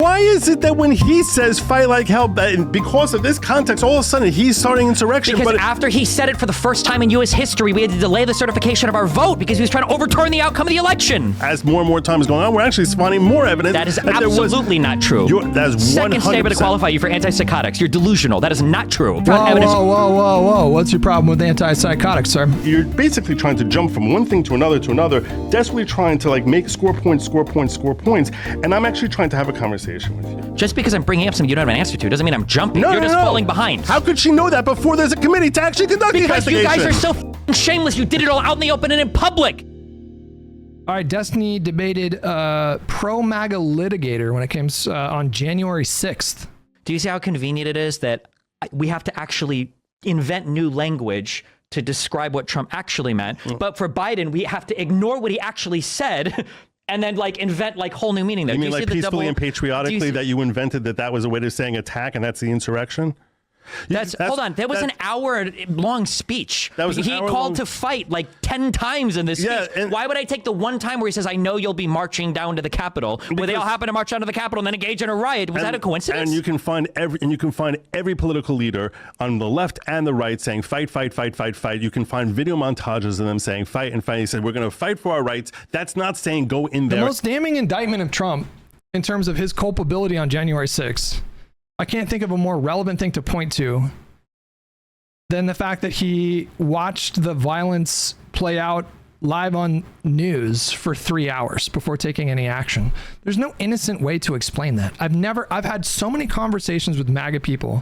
Why is it that when he says fight like hell, because of this context, all of a sudden he's starting insurrection? Because after he said it for the first time in U.S. history, we had to delay the certification of our vote because he was trying to overturn the outcome of the election. As more and more time is going on, we're actually finding more evidence. That is absolutely not true. That is 100%. Second statement to qualify you for antipsychotics. You're delusional. That is not true. Whoa. What's your problem with antipsychotics, sir? You're basically trying to jump from one thing to another, desperately trying to make score points, and I'm actually trying to have a conversation with you. Just because I'm bringing up something you don't have an answer to doesn't mean I'm jumping. You're just falling behind. How could she know that before there's a committee to actually conduct the investigation? Because you guys are so shameless. You did it all out in the open and in public. All right, Destiny debated pro-MAGA litigator when it came on January 6th. Do you see how convenient it is that we have to actually invent new language to describe what Trump actually meant? But for Biden, we have to ignore what he actually said and then invent whole new meaning there. You mean peacefully and patriotically that you invented that was a way of saying attack and that's the insurrection? Hold on. That was an hour-long speech. He called to fight 10 times in this speech. Why would I take the one time where he says, I know you'll be marching down to the Capitol, where they all happen to march down to the Capitol and then engage in a riot? Was that a coincidence? And you can find every political leader on the left and the right saying fight, fight, fight, fight, fight. You can find video montages of them saying fight and fight. He said, we're going to fight for our rights. That's not saying go in there. The most damning indictment of Trump in terms of his culpability on January 6th, I can't think of a more relevant thing to point to than the fact that he watched the violence play out live on news for 3 hours before taking any action. There's no innocent way to explain that. I've had so many conversations with MAGA people,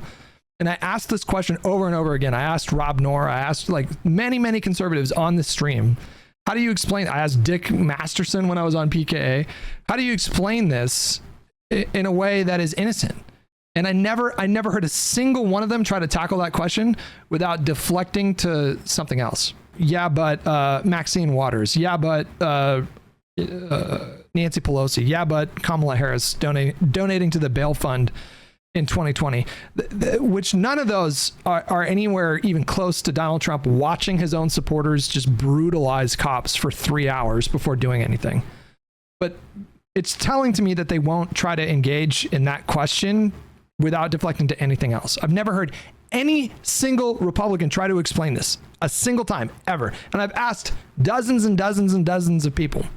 and I asked this question over and over again. I asked Rob Noor, I asked many conservatives on this stream. How do you explain? I asked Dick Masterson when I was on PKA. How do you explain this in a way that is innocent? And I never heard a single one of them try to tackle that question without deflecting to something else. Yeah, but Maxine Waters. Yeah, but Nancy Pelosi. Yeah, but Kamala Harris donating to the bail fund in 2020, which none of those are anywhere even close to Donald Trump watching his own supporters just brutalize cops for 3 hours before doing anything. But it's telling to me that they won't try to engage in that question without deflecting to anything else. I've never heard any single Republican try to explain this a single time ever. And I've asked dozens and dozens and dozens of people.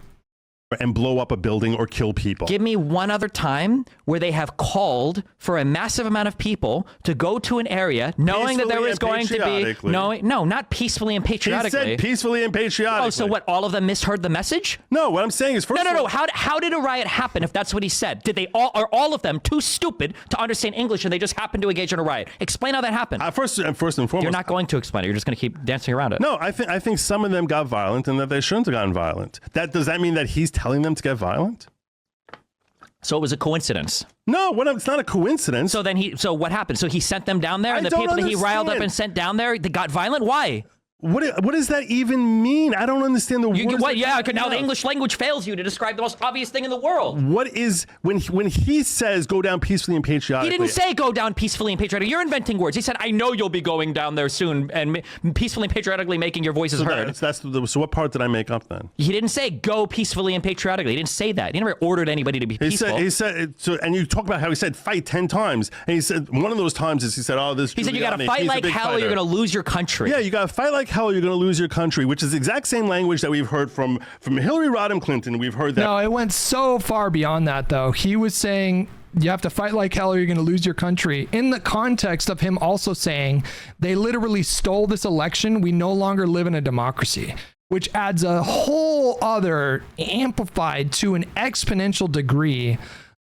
And blow up a building or kill people. Give me one other time where they have called for a massive amount of people to go to an area knowing that there was going to be no, not peacefully and patriotically. He said peacefully and patriotically. Oh, so what? All of them misheard the message? No, what I'm saying is No. How did a riot happen if that's what he said? Did they all of them too stupid to understand English and they just happened to engage in a riot? Explain how that happened. First and foremost, you're not going to explain it. You're just going to keep dancing around it. No, I think some of them got violent and that they shouldn't have gotten violent. Does that mean that he's telling them to get violent? So it was a coincidence. No, it's not a coincidence. So what happened? So he sent them down there, and the people that he riled up and sent down there, they got violent. Why? What does that even mean? I don't understand the words. Now the English language fails you to describe the most obvious thing in the world. What is when he says go down peacefully and patriotically? He didn't say go down peacefully and patriotically. You're inventing words. He said, I know you'll be going down there soon and peacefully and patriotically making your voices heard. So what part did I make up then? He didn't say go peacefully and patriotically. He didn't say that. He never ordered anybody to be peaceful. He said so, and you talk about how he said fight 10 times. And he said one of those times is he said, he said you got to fight like hell or you're going to lose your country. Yeah, you got to fight like hell or you're going to lose your country, which is the exact same language that we've heard from Hillary Rodham Clinton. We've heard that. No, it went so far beyond that, though. He was saying you have to fight like hell or you're going to lose your country in the context of him also saying they literally stole this election. We no longer live in a democracy, which adds a whole other amplified to an exponential degree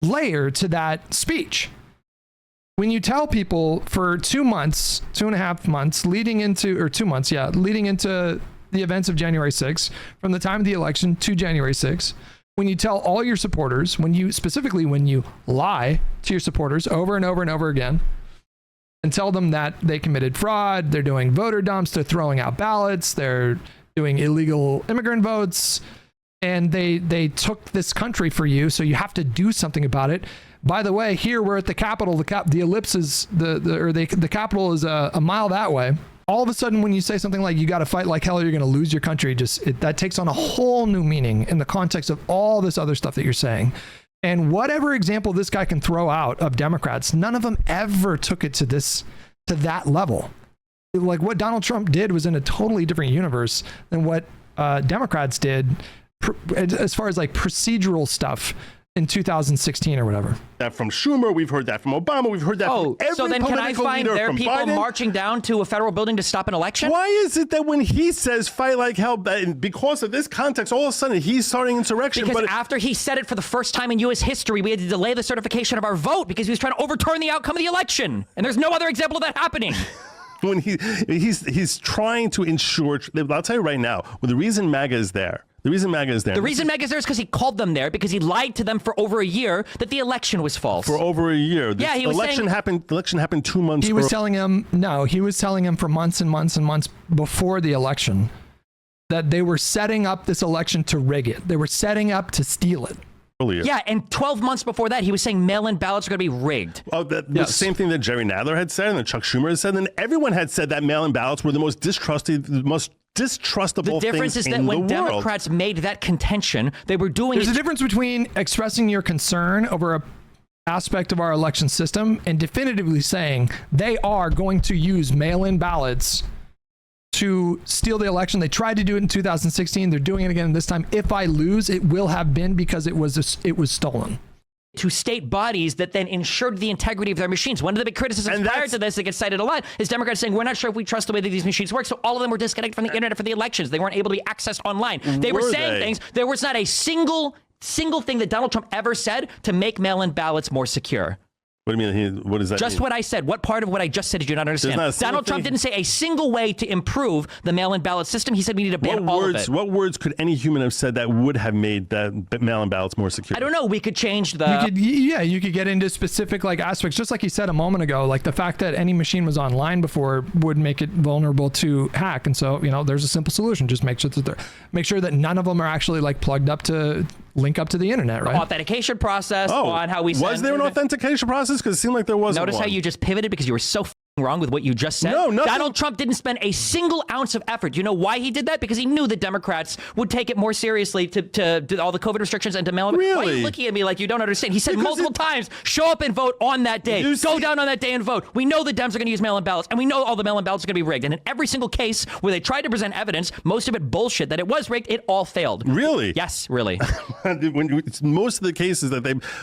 layer to that speech. When you tell people for 2 months, 2.5 months, leading into the events of January 6th, from the time of the election to January 6th, when you tell all your supporters, when you lie to your supporters over and over and over again, and tell them that they committed fraud, they're doing voter dumps, they're throwing out ballots, they're doing illegal immigrant votes, and they took this country for you, so you have to do something about it. By the way, here we're at the Capitol. The ellipse is the Capitol is a mile that way. All of a sudden, when you say something like you got to fight like hell, or you're going to lose your country, that takes on a whole new meaning in the context of all this other stuff that you're saying. And whatever example this guy can throw out of Democrats, none of them ever took it to that level. Like what Donald Trump did was in a totally different universe than what Democrats did as far as like procedural stuff in 2016 or whatever. That from Schumer, we've heard that from Obama, we've heard that from every so then can I find leader, there are people Biden. marching down to a federal building to stop an election? Why is it that when he says fight like hell, because of this context, all of a sudden he's starting insurrection? Because after he said it for the first time in U.S. history, we had to delay the certification of our vote because he was trying to overturn the outcome of the election. And there's no other example of that happening. When he's trying to ensure, I'll tell you right now, the reason MAGA is there. The reason MAGA is there is because he called them there because he lied to them for over a year that the election was false. For over a year. Yeah, he was election happened 2 months. He was telling him for months and months and months before the election that they were setting up this election to rig it. They were setting up to steal it. Yeah, and 12 months before that, he was saying mail-in ballots are going to be rigged. Oh, the same thing that Jerry Nadler had said and that Chuck Schumer had said, and everyone had said that mail-in ballots were the most distrustable The difference is that when Democrats made that contention, they were doing There's a difference between expressing your concern over a aspect of our election system and definitively saying they are going to use mail-in ballots to steal the election. They tried to do it in 2016. They're doing it again this time. If I lose, it will have been because it was stolen. To state bodies that then ensured the integrity of their machines. One of the big criticisms prior to this that gets cited a lot is Democrats saying, we're not sure if we trust the way that these machines work. So all of them were disconnected from the internet for the elections. They weren't able to be accessed online. They were saying things. There was not a single thing that Donald Trump ever said to make mail-in ballots more secure. What do you mean? What does that mean? Just what I said. What part of what I just said did you not understand? Donald Trump didn't say a single way to improve the mail-in ballot system. He said we need to ban all of it. What words could any human have said that would have made that mail-in ballots more secure? I don't know. We could change the... You could get into specific like aspects, just like you said a moment ago, like the fact that any machine was online before would make it vulnerable to hack. And so, there's a simple solution. Just make sure that none of them are actually like plugged up to link up to the internet, right? Authentication process on how we... Was there an authentication process? Because it seemed like there wasn't. Notice how you just pivoted because you were so wrong with what you just said? No, nothing. Donald Trump didn't spend a single ounce of effort. You know why he did that? Because he knew that Democrats would take it more seriously to all the COVID restrictions and to mail. Really? Why are you looking at me like you don't understand? He said multiple times, show up and vote on that day. Go down on that day and vote. We know the Dems are going to use mail-in ballots, and we know all the mail-in ballots are going to be rigged. And in every single case where they tried to present evidence, most of it bullshit, that it was rigged, it all failed. Really? Yes, really. Most of the cases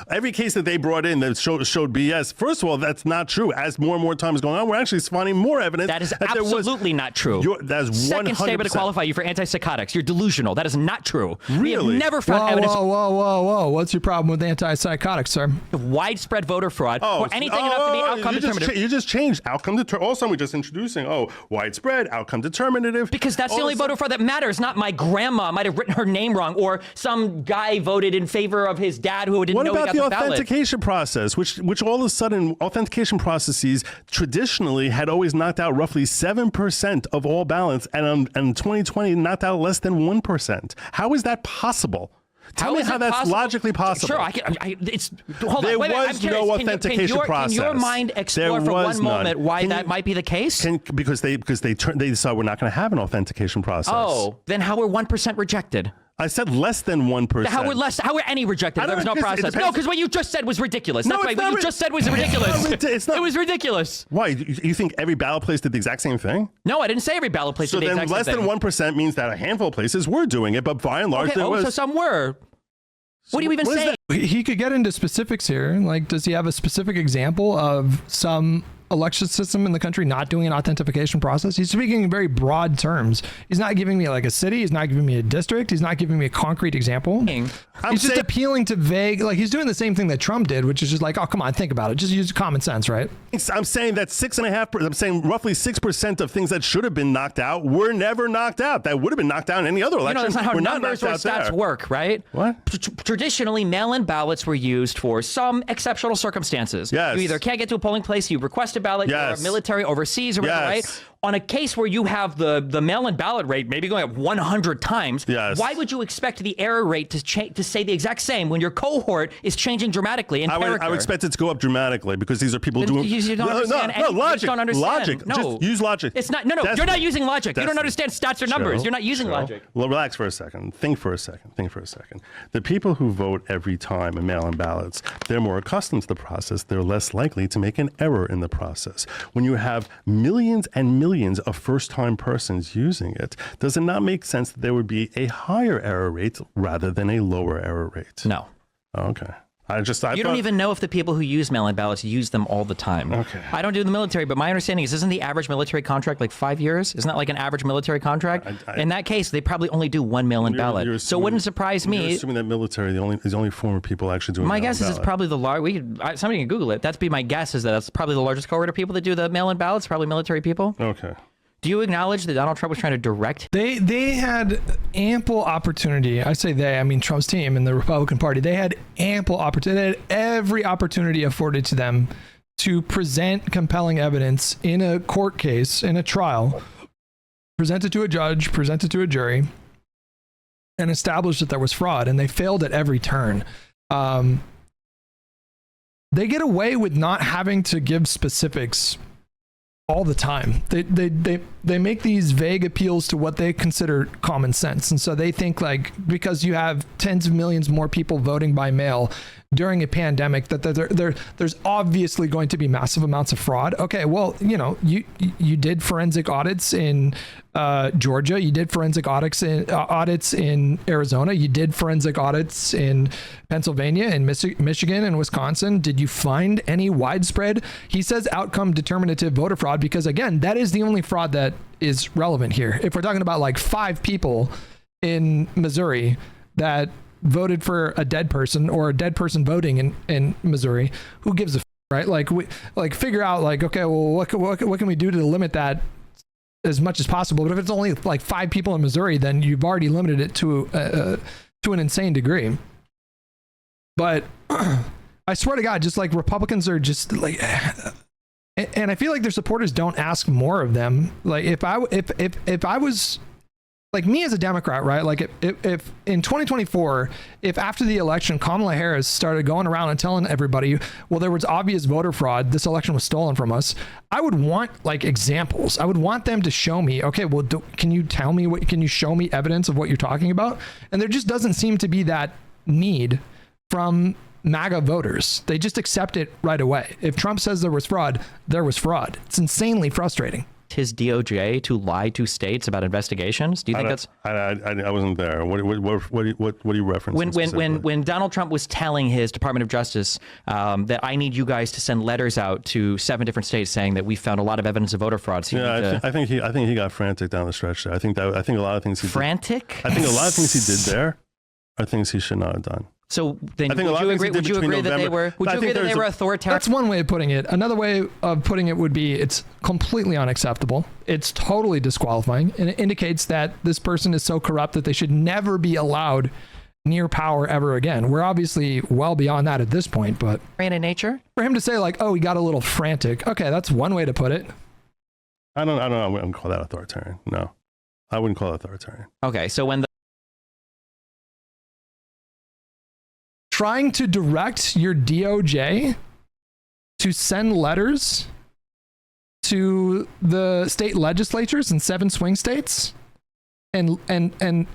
every case that they brought in that showed BS, first of all, that's not true. As more and more time is going on, we're actually finding more evidence. That is absolutely not true. That is 100%. Second statement to qualify you for antipsychotics. You're delusional. That is not true. Really? We have never found evidence. Whoa. What's your problem with antipsychotics, sir? Widespread voter fraud or anything enough to be outcome determinative. You just changed outcome determinative. All of a sudden, we're just introducing, widespread, outcome determinative. Because that's the only voter fraud that matters. Not my grandma might have written her name wrong, or some guy voted in favor of his dad who didn't know he got the ballot. What about the authentication process, which all of a sudden, authentication processes traditionally had always knocked out roughly 7% of all ballots, and in 2020 knocked out less than 1%. How is that possible? Tell me how that's logically possible. Sure, hold on. There was no authentication process. Can your mind explore for one moment why that might be the case? Because they decided we're not going to have an authentication process. Oh, then how were 1% rejected? I said less than 1%. How were any rejected? There was no process. No, because what you just said was ridiculous. That's right. What you just said was ridiculous. It was ridiculous. Why? You think every ballot place did the exact same thing? No, I didn't say every ballot place did the exact same thing. So then less than 1% means that a handful of places were doing it, but by and large there was. So some were. What do you even say? He could get into specifics here. Like, does he have a specific example of some election system in the country not doing an authentication process? He's speaking in very broad terms. He's not giving me like a city. He's not giving me a district. He's not giving me a concrete example. He's just appealing to vague, like he's doing the same thing that Trump did, which is just like, oh, come on, think about it. Just use common sense, right? I'm saying that 6.5%, I'm saying roughly 6% of things that should have been knocked out were never knocked out. That would have been knocked out in any other election. That's not how numbers or stats work, right? What? Traditionally, mail-in ballots were used for some exceptional circumstances. Yes. You either can't get to a polling place, you request a ballot, you're military overseas or whatever, right? on a case where you have the mail-in ballot rate maybe going up 100 times, why would you expect the error rate to stay the exact same when your cohort is changing dramatically in character? I would expect it to go up dramatically because these are people doing... You don't understand. No, logic. You don't understand. Logic. No. Just use logic. It's not. No, you're not using logic. You don't understand stats or numbers. You're not using logic. Well, relax for a second. Think for a second. The people who vote every time in mail-in ballots, they're more accustomed to the process. They're less likely to make an error in the process. When you have millions and millions of first-time persons using it, does it not make sense that there would be a higher error rate rather than a lower error rate? No. Okay. You don't even know if the people who use mail-in ballots use them all the time. Okay. I don't do the military, but my understanding is, isn't the average military contract like 5 years? Isn't that like an average military contract? In that case, they probably only do one mail-in ballot. So it wouldn't surprise me. You're assuming that military is the only form of people actually doing. My guess is it's probably the somebody can Google it. That's my guess is that's probably the largest cohort of people that do the mail-in ballots. Probably military people. Okay. Do you acknowledge that Donald Trump was trying to direct? They had ample opportunity. I say they, I mean Trump's team and the Republican Party. They had ample opportunity. They had every opportunity afforded to them to present compelling evidence in a court case, in a trial, present it to a judge, present it to a jury, and establish that there was fraud. And they failed at every turn. They get away with not having to give specifics all the time. They make these vague appeals to what they consider common sense. And so they think like, because you have tens of millions more people voting by mail during a pandemic, that there's obviously going to be massive amounts of fraud. Okay, well, you did forensic audits in Georgia, you did forensic audits in Arizona, you did forensic audits in Pennsylvania and Michigan and Wisconsin. Did you find any widespread, he says, outcome determinative voter fraud? Because again, that is the only fraud that is relevant here. If we're talking about like 5 people in Missouri that voted for a dead person or a dead person voting in Missouri, who gives a right? Like figure out like, okay, well, what can we do to limit that as much as possible? But if it's only like 5 people in Missouri, then you've already limited it to an insane degree. But I swear to God, just like Republicans are just like, and I feel like their supporters don't ask more of them. Like if I was like me as a Democrat, right? Like if in 2024, if after the election, Kamala Harris started going around and telling everybody, well, there was obvious voter fraud, this election was stolen from us, I would want like examples. I would want them to show me, okay, well, can you tell me can you show me evidence of what you're talking about? And there just doesn't seem to be that need from MAGA voters. They just accept it right away. If Trump says there was fraud, there was fraud. It's insanely frustrating. His DOJ to lie to states about investigations? Do you think that's? I wasn't there. What do you reference? When Donald Trump was telling his Department of Justice that I need you guys to send letters out to 7 different states saying that we found a lot of evidence of voter fraud. So I think he got frantic down the stretch there. I think a lot of things he frantic. Did, I think a lot of things he did there are things he should not have done. So then, would you agree that they were? Would you agree that they were authoritarian? That's one way of putting it. Another way of putting it would be it's completely unacceptable. It's totally disqualifying, and it indicates that this person is so corrupt that they should never be allowed near power ever again. We're obviously well beyond that at this point, but in nature, for him to say like, "Oh, he got a little frantic," okay, that's one way to put it. I don't know. I wouldn't call that authoritarian. No, I wouldn't call it authoritarian. Okay, so when trying to direct your DOJ to send letters to the state legislatures in 7 swing states and trying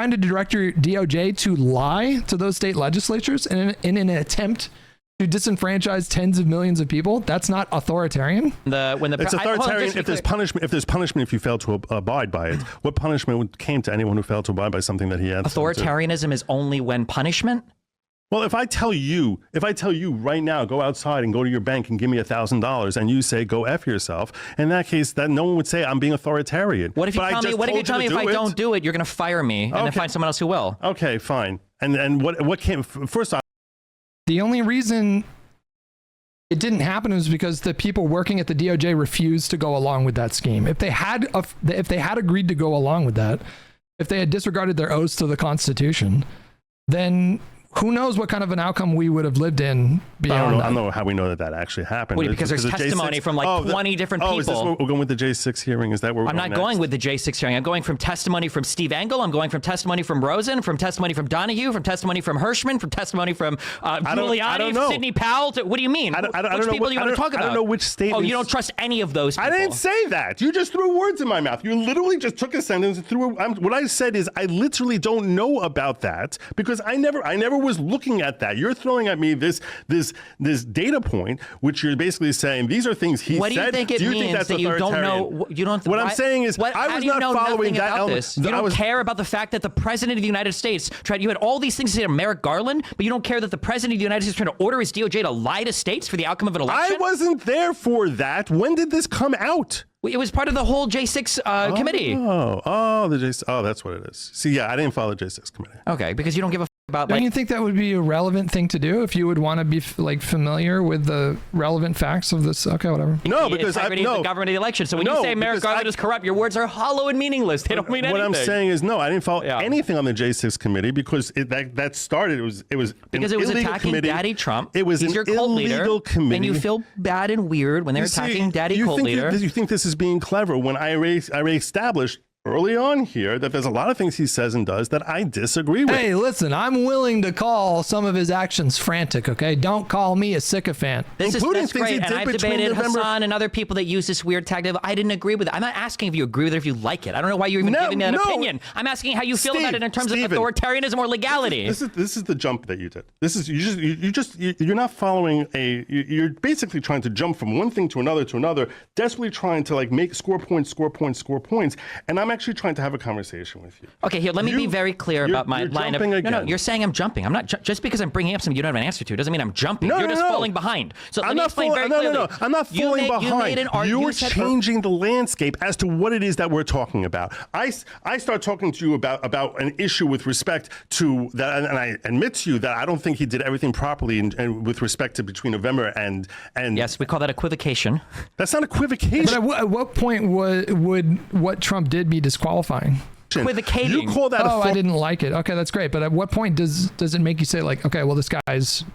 to direct your DOJ to lie to those state legislatures in an attempt to disenfranchise tens of millions of people, that's not authoritarian. It's authoritarian if there's punishment. If there's punishment if you fail to abide by it. What punishment came to anyone who failed to abide by something that he had? Authoritarianism is only when punishment. Well, if I tell you right now, go outside and go to your bank and give me $1,000, and you say go F yourself, in that case, that no one would say I'm being authoritarian. What if you tell me if I don't do it, you're going to fire me and then find someone else who will? Okay, fine. And what came first off? The only reason it didn't happen was because the people working at the DOJ refused to go along with that scheme. If they had agreed to go along with that, if they had disregarded their oaths to the Constitution, then who knows what kind of an outcome we would have lived in beyond that. I don't know how we know that actually happened. Wait, because there's testimony from like 20 different people. Is this what we're going with the J6 hearing? Is that where we're I'm not going with the J6 hearing. I'm going from testimony from Steve Engel. I'm going from testimony from Rosen, from testimony from Donahue, from testimony from Hirschman, from testimony from Giuliani, Sidney Powell. What do you mean? Which people do you want to talk about? I don't know which statements. Oh, you don't trust any of those people. I didn't say that. You just threw words in my mouth. You literally just took a sentence and threw what I said is I literally don't know about that because I never was looking at that. You're throwing at me this data point, which you're basically saying these are things he said. What do you think it means that you don't know? You don't. What I'm saying is I was not following that element. You don't care about the fact that the president of the United States tried. You had all these things to say to Merrick Garland, but you don't care that the president of the United States tried to order his DOJ to lie to states for the outcome of an election. I wasn't there for that. When did this come out? It was part of the whole J6 committee. The J6. Oh, that's what it is. See, yeah, I didn't follow the J6 committee. Okay, because you don't give a about. Don't you think that would be a relevant thing to do if you would want to be like familiar with the relevant facts of this? Okay, whatever. No, because the government of the election. So when you say Merrick Garland is corrupt, your words are hollow and meaningless. They don't mean anything. What I'm saying is no, I didn't follow anything on the J6 committee because that started. It was because it was attacking committee. Daddy Trump. It was He's your cult leader, committee, and you feel bad and weird when they're attacking Daddy cult leader. You think this is being clever when I established early on here that there's a lot of things he says and does that I disagree with. Hey, listen, I'm willing to call some of his actions frantic, okay? Don't call me a sycophant. That's great, and I've debated Hassan and other people that use this weird tactic. I didn't agree with it. I'm not asking if you agree with it, if you like it. I don't know why you're even giving me that opinion. I'm asking how you feel about it in terms of authoritarianism or legality. This is the jump that you did. This is you're not following you're basically trying to jump from one thing to another, desperately trying to like make score points, and I'm actually trying to have a conversation with you. Okay, here, let me be very clear about my line of... No, you're saying I'm jumping. I'm not... just because I'm bringing up something you don't have an answer to doesn't mean I'm jumping. You're just falling behind. So let me explain very clearly. No, I'm not falling behind. You're changing the landscape as to what it is that we're talking about. I start talking to you about an issue with respect to that, and I admit to you that I don't think he did everything properly and with respect to between November and... Yes, we call that equivocation. That's not equivocation. But at what point would what Trump did be disqualified? Equivocating. You call that I didn't like it. Okay, that's great. But at what point does it make you say like, okay, well, this guy's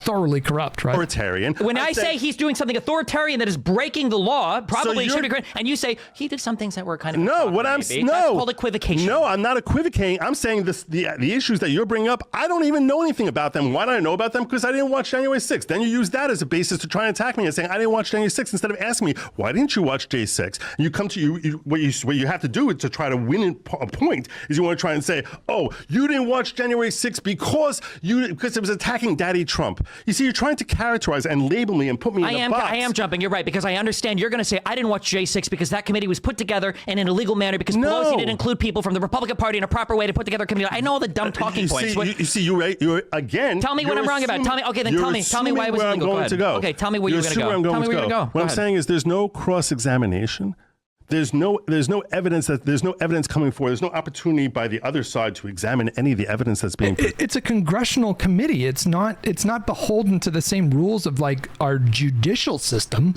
thoroughly corrupt, right? Authoritarian. When I say he's doing something authoritarian that is breaking the law, probably should be great. And you say he did some things that were kind of that's called equivocation. No, I'm not equivocating. I'm saying the issues that you're bringing up, I don't even know anything about them. Why do I know about them? Because I didn't watch January 6th. Then you use that as a basis to try and attack me and saying I didn't watch January 6th instead of asking me why didn't you watch J6? And you come to what you have to do to try to win a point is you want to try and say, oh, you didn't watch January 6th because it was attacking Daddy Trump. You see, you're trying to characterize and label me and put me in a box. I am jumping. You're right, because I understand you're going to say I didn't watch J6 because that committee was put together in an illegal manner because Pelosi didn't include people from the Republican Party in a proper way to put together a committee. I know all the dumb talking points. You're again. Tell me what I'm wrong about. Tell me. Okay, then tell me why it was illegal. Go ahead. Okay, tell me where you're going to go. Tell me where you're going to go. What I'm saying is there's no cross-examination. There's no evidence coming forward. There's no opportunity by the other side to examine any of the evidence that's being. It's a congressional committee. It's not beholden to the same rules of like our judicial system.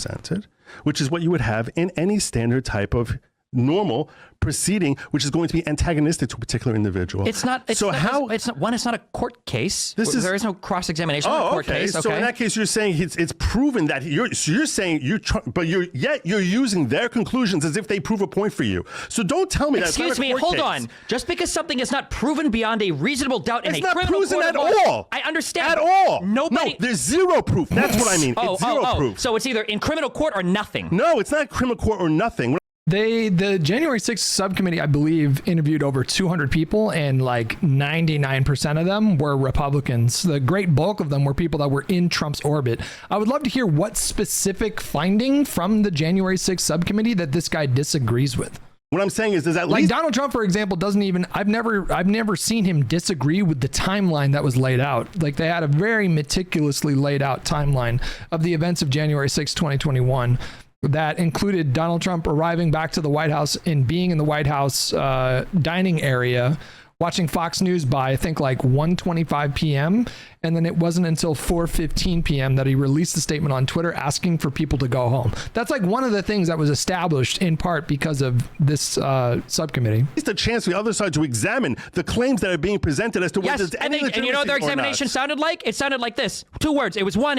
Which is what you would have in any standard type of normal proceeding, which is going to be antagonistic to a particular individual. It's not a court case. There is no cross-examination in a court case. So in that case, you're saying it's proven that you're saying you're using their conclusions as if they prove a point for you. So don't tell me that. Excuse me, hold on. Just because something is not proven beyond a reasonable doubt in a criminal court at all. I understand. At all. No, there's zero proof. That's what I mean. It's zero proof. So it's either in criminal court or nothing. No, it's not criminal court or nothing. The January 6th subcommittee, I believe, interviewed over 200 people, and like 99% of them were Republicans. The great bulk of them were people that were in Trump's orbit. I would love to hear what specific finding from the January 6th subcommittee that this guy disagrees with. What I'm saying is that like Donald Trump, for example, doesn't even. I've never seen him disagree with the timeline that was laid out. Like they had a very meticulously laid out timeline of the events of January 6, 2021. That included Donald Trump arriving back to the White House and being in the White House dining area watching Fox News by, I think, like 1:25 p.m. And then it wasn't until 4:15 p.m. that he released a statement on Twitter asking for people to go home. That's like one of the things that was established in part because of this subcommittee. It's the chance for the other side to examine the claims that are being presented as to whether there's any legitimacy. And you know what their examination sounded like? It sounded like this. 2 words. It was one,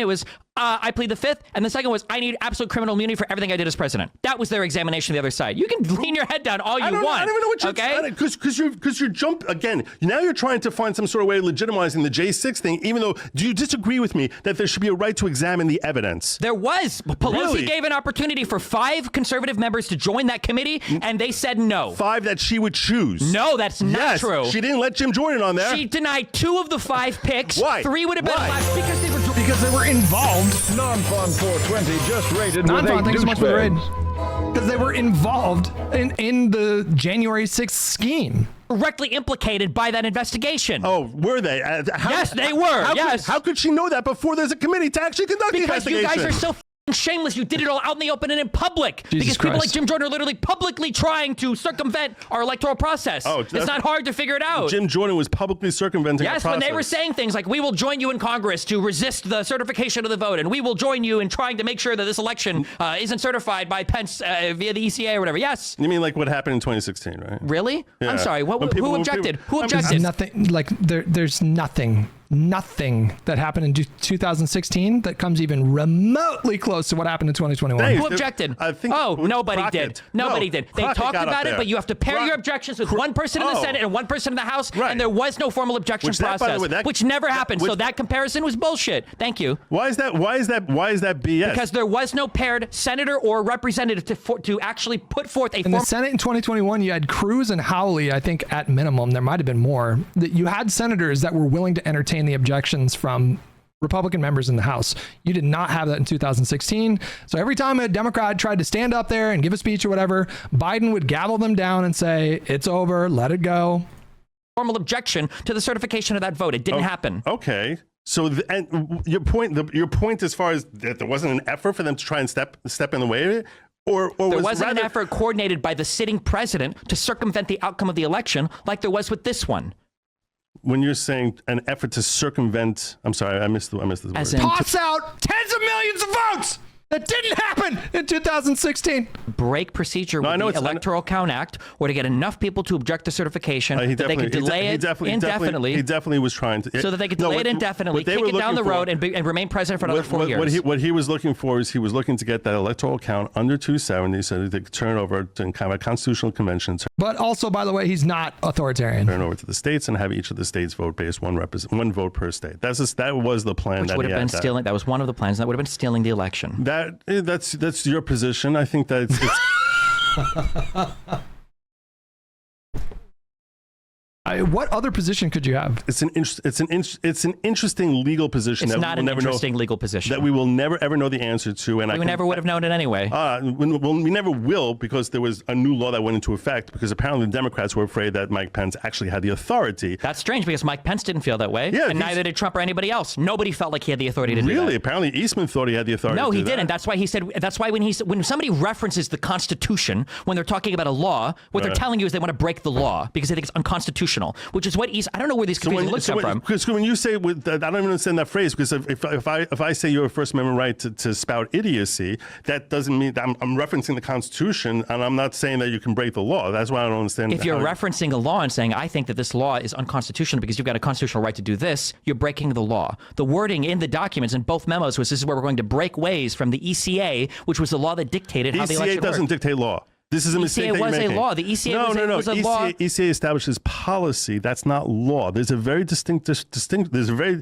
I plead the fifth. And the second was, I need absolute criminal immunity for everything I did as president. That was their examination of the other side. You can lean your head down all you want. I don't even know what you're trying to, because you're again, now you're trying to find some sort of way of legitimizing the J6 thing, even though, do you disagree with me that there should be a right to examine the evidence? There was. Pelosi gave an opportunity for 5 conservative members to join that committee, and they said no. 5 that she would choose. No, that's not true. She didn't let Jim Jordan on there. She denied 2 of the 5 picks. Why? 3 would have been allowed Because they were involved. Non-Fun 420 just rated Non-Fun, with thanks so much for the raid. douchebags. Because they were involved in the January 6th scheme. directly implicated by that investigation. Oh, were they? Yes, they were. How could she know that before there's a committee to actually conduct the investigation? Because you guys are so shameless. You did it all out in the open and in public. Because people like Jim Jordan are literally publicly trying to circumvent our electoral process. Oh, it's not hard to figure it out. Jim Jordan was publicly circumventing the process. Yes, when they were saying things like, we will join you in Congress to resist the certification of the vote, and we will join you in trying to make sure that this election isn't certified by Pence via the ECA or whatever. Yes. You mean like what happened in 2016, right? Really? Yeah. I'm sorry. Who objected? Who objected? Nothing. Like there's nothing that happened in 2016 that comes even remotely close to what happened in 2021. Who objected? Nobody did. Nobody did. They talked about it, but you have to pair your objections with one person in the Senate and one person in the House, and there was no formal objection process, which never happened. So that comparison was bullshit. Thank you. Why is that BS? Because there was no paired senator or representative to actually put forth a. In the Senate in 2021, you had Cruz and Howley. I think at minimum there might have been more. That you had senators that were willing to entertain the objections from Republican members in the House. You did not have that in 2016. So every time a Democrat tried to stand up there and give a speech or whatever, Biden would gavel them down and say, it's over, let it go. Formal objection to the certification of that vote. It didn't happen. Okay. So and your point as far as that there wasn't an effort for them to try and step in the way of it? Or there wasn't an effort coordinated by the sitting president to circumvent the outcome of the election like there was with this one. When you're saying an effort to circumvent, I'm sorry, I missed the word. Toss out tens of millions of votes. That didn't happen in 2016. Break procedure with the Electoral Count Act, or to get enough people to object to certification that they could delay it indefinitely. He definitely was trying to. So that they could delay it indefinitely, kick it down the road, and remain president for another 4 years. What he was looking for is he was looking to get that electoral count under 270 so that they could turn it over to kind of a constitutional convention. But also, by the way, he's not authoritarian. Turn over to the states and have each of the states vote based one vote per state. That was the plan. Which would have been stealing. That was one of the plans. That would have been stealing the election. That's your position. I think that it's what other position could you have? It's an interesting legal position. It's not an interesting legal position that we will never ever know the answer to, and we never would have known it anyway. We never will, because there was a new law that went into effect. Because apparently the Democrats were afraid that Mike Pence actually had the authority. That's strange, because Mike Pence didn't feel that way, and neither did Trump or anybody else. Nobody felt like he had the authority to do that. Really? Apparently Eastman thought he had the authority. No, he didn't. That's why he said. That's why when somebody references the Constitution when they're talking about a law, what they're telling you is they want to break the law because they think it's unconstitutional, which is what. I don't know where these confusing looks come from. Because when you say, I don't even understand that phrase, because if I say you have a First Amendment right to spout idiocy, that doesn't mean that I'm referencing the Constitution, and I'm not saying that you can break the law. That's why I don't understand. If you're referencing a law and saying, I think that this law is unconstitutional because you've got a constitutional right to do this, you're breaking the law. The wording in the documents in both memos was, this is where we're going to break ways from the ECA, which was the law that dictated how the election worked. ECA doesn't dictate law. This is a mistake that you're making. ECA was a law. The ECA was a law. ECA establishes policy. That's not law. There's a very there's a very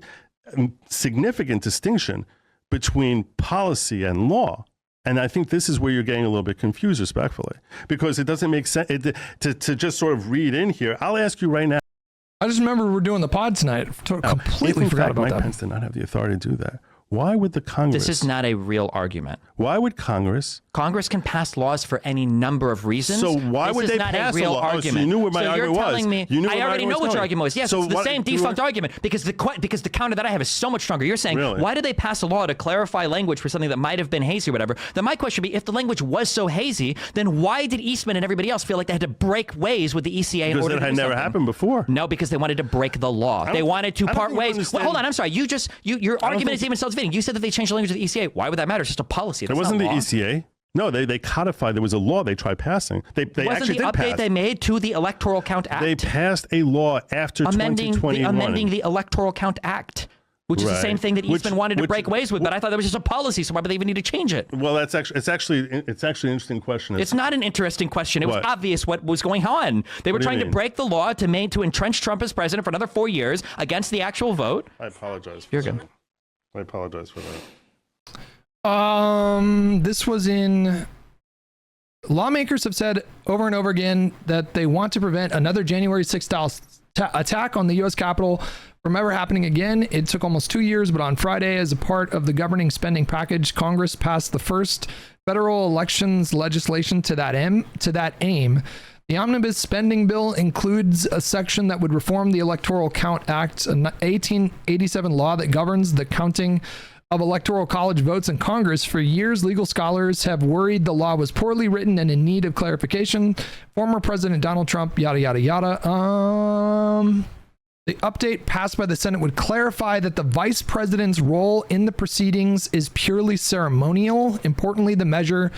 significant distinction between policy and law. And I think this is where you're getting a little bit confused, respectfully, because it doesn't make sense to just sort of read in here. I'll ask you right now. I just remember we're doing the pod tonight. Completely forgot about that. Mike Pence did not have the authority to do that. Why would the Congress? This is not a real argument. Why would Congress? Congress can pass laws for any number of reasons. So why would they pass a real argument? So you knew what my argument was. Telling me, I already know what your argument was. Yes, so it's the same defunct argument because the counter that I have is so much stronger. You're saying, why did they pass a law to clarify language for something that might have been hazy or whatever? Then my question would be, if the language was so hazy, then why did Eastman and everybody else feel like they had to break ways with the ECA in order to do something? Because that had never happened before. No, because they wanted to break the law. They wanted to part ways. Well, hold on, I'm sorry. Your argument is even self-defeating. You said that they changed the language of the ECA. Why would that matter? It's just a policy. It wasn't the ECA. No, they codified. There was a law they tried passing. They actually did pass. Wasn't the update they made to the Electoral Count Act? They passed a law after 2021. Amending the Electoral Count Act, which is the same thing that Eastman wanted to break ways with. But I thought that was just a policy, so why would they even need to change it? Well, it's actually an interesting question. It's not an interesting question. It was obvious what was going on. They were trying to break the law to entrench Trump as president for another 4 years against the actual vote. I apologize. You're good. I apologize for that. This was in. Lawmakers have said over and over again that they want to prevent another January 6th style attack on the U.S. Capitol from ever happening again. It took almost 2 years, but on Friday, as a part of the governing spending package, Congress passed the first federal elections legislation to that aim. The omnibus spending bill includes a section that would reform the Electoral Count Act, an 1887 law that governs the counting of electoral college votes in Congress. For years, legal scholars have worried the law was poorly written and in need of clarification. Former President Donald Trump, yada, yada, yada. The update passed by the Senate would clarify that the vice president's role in the proceedings is purely ceremonial. Importantly, the measure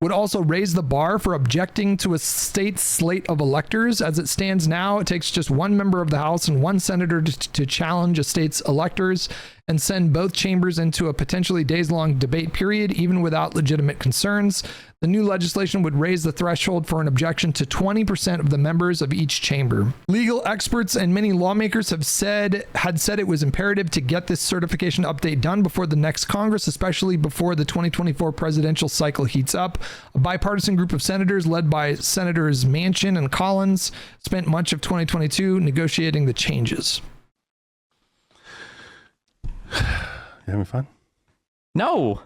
would also raise the bar for objecting to a state slate of electors. As it stands now, it takes just one member of the House and one senator to challenge a state's electors and send both chambers into a potentially days-long debate period, even without legitimate concerns. The new legislation would raise the threshold for an objection to 20% of the members of each chamber. Legal experts and many lawmakers had said it was imperative to get this certification update done before the next Congress, especially before the 2024 presidential cycle heats up. A bipartisan group of senators led by Senators Manchin and Collins spent much of 2022 negotiating the changes. You having fun? No.